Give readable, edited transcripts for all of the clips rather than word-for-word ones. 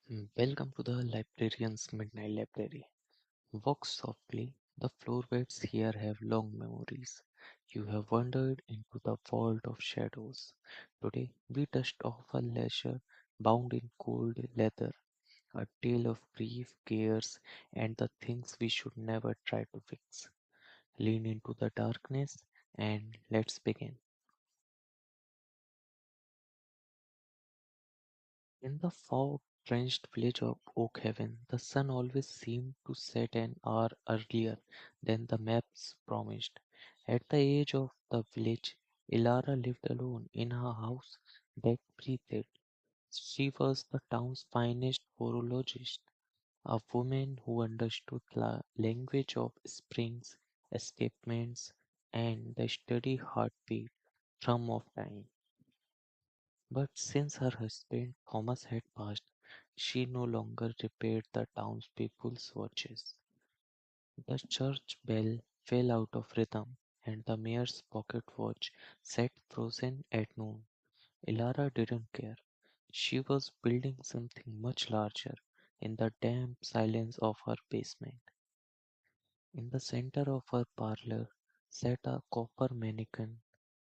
Welcome to the Librarian's Midnight Library. Walk softly, the floor beds here have long memories. You have wandered into the vault of shadows. Today, we dust off a leisure bound in cold leather, a tale of grief, cares, and the things we should never try to fix. Lean into the darkness and let's begin. In the fog-drenched village of Oakhaven, the sun always seemed to set an hour earlier than the maps promised. At the edge of the village, Elara lived alone in her house that breathed. She was the town's finest horologist, a woman who understood the language of springs, escapements, and the steady heartbeat drum of time. But since her husband Thomas had passed, she no longer repaired the townspeople's watches. The church bell fell out of rhythm, and the mayor's pocket watch sat frozen at noon. Elara didn't care. She was building something much larger in the damp silence of her basement. In the center of her parlor sat a copper mannequin.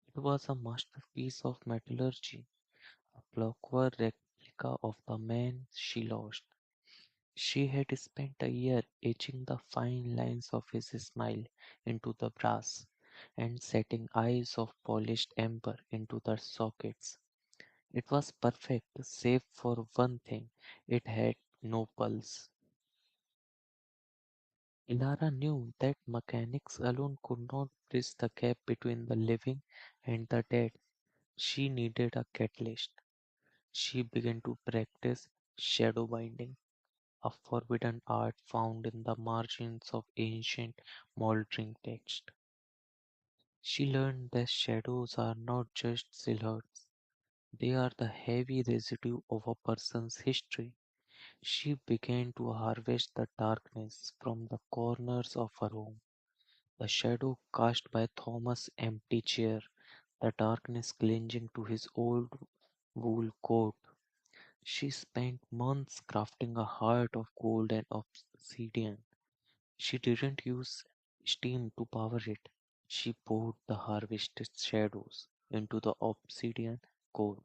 It was a masterpiece of metallurgy, a clockwork replica of the man she lost. She had spent a year etching the fine lines of his smile into the brass and setting eyes of polished amber into the sockets. It was perfect, save for one thing: it had no pulse. Ilara knew that mechanics alone could not bridge the gap between the living and the dead. She needed a catalyst. She began to practice shadow binding, a forbidden art found in the margins of ancient moldering text. She learned that shadows are not just silhouettes, they are the heavy residue of a person's history. She began to harvest the darkness from the corners of her home, the shadow cast by Thomas' empty chair, the darkness clinging to his old wool coat. She spent months crafting a heart of gold and obsidian. She didn't use steam to power it. She poured the harvested shadows into the obsidian core,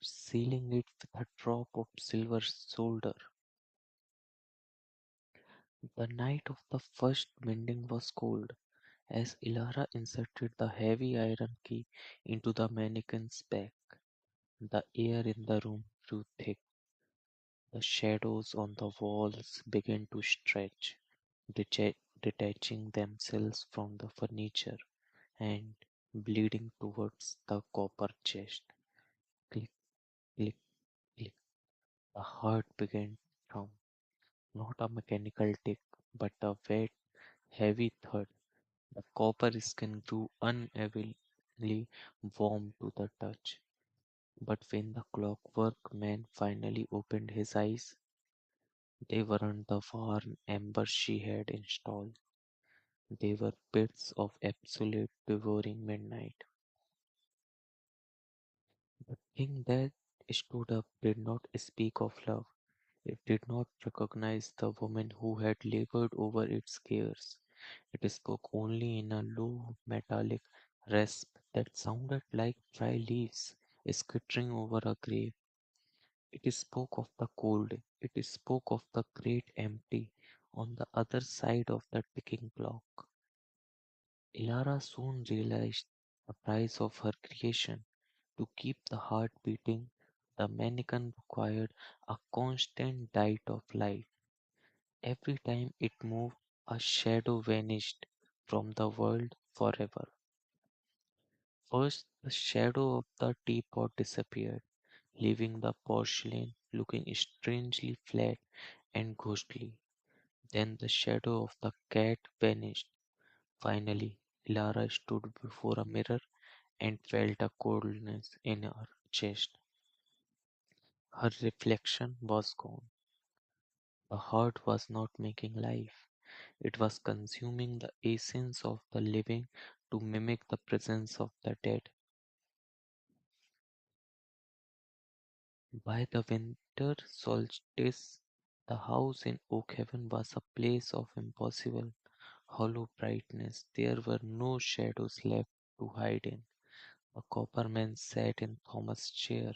sealing it with a drop of silver solder. The night of the first bending was cold. As Ilara inserted the heavy iron key into the mannequin's back, the air in the room grew thick. The shadows on the walls began to stretch, detaching themselves from the furniture and bleeding towards the copper chest. Click, click, click. The heart began to drum, not a mechanical tick, but a wet, heavy thud. The copper skin grew unevenly warm to the touch. But when the clockwork man finally opened his eyes, they weren't the warm embers she had installed. They were bits of absolute devouring midnight. The thing that stood up did not speak of love. It did not recognize the woman who had labored over its cares. It spoke only in a low metallic rasp that sounded like dry leaves skittering over a grave. It spoke of the cold. It spoke of the great empty on the other side of the ticking clock. Ilara soon realized the price of her creation. To keep the heart beating, the mannequin required a constant diet of life. Every time it moved, a shadow vanished from the world forever. First, the shadow of the teapot disappeared, leaving the porcelain looking strangely flat and ghostly. Then the shadow of the cat vanished. Finally, Lara stood before a mirror and felt a coldness in her chest. Her reflection was gone. The heart was not making life, it was consuming the essence of the living to mimic the presence of the dead. By the winter solstice, the house in Oakhaven was a place of impossible, hollow brightness. There were no shadows left to hide in. The copperman sat in Thomas' chair,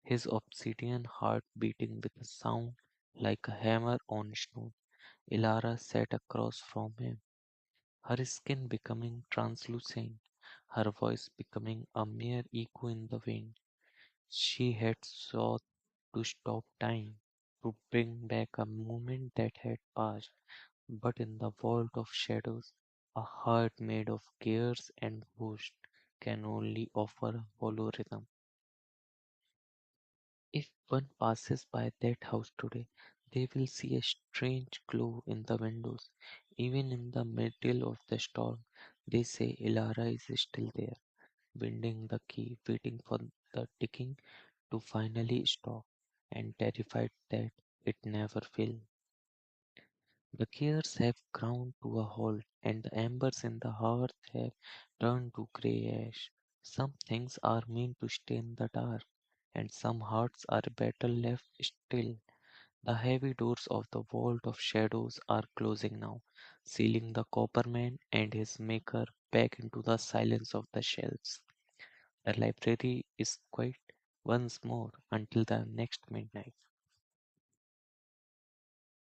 his obsidian heart beating with a sound like a hammer on stone. Elara sat across from him, her skin becoming translucent, her voice becoming a mere echo in the wind. She had sought to stop time, to bring back a moment that had passed, but in the vault of shadows, a heart made of cares and ghosts can only offer a hollow rhythm. If one passes by that house today, they will see a strange glow in the windows. Even in the middle of the storm, they say Ilara is still there, winding the key, waiting for the ticking to finally stop, and terrified that it never will. The gears have ground to a halt, and the embers in the hearth have turned to grey ash. Some things are meant to stay in the dark, and some hearts are better left still. The heavy doors of the vault of shadows are closing now, sealing the copperman and his maker back into the silence of the shelves. The library is quiet once more until the next midnight.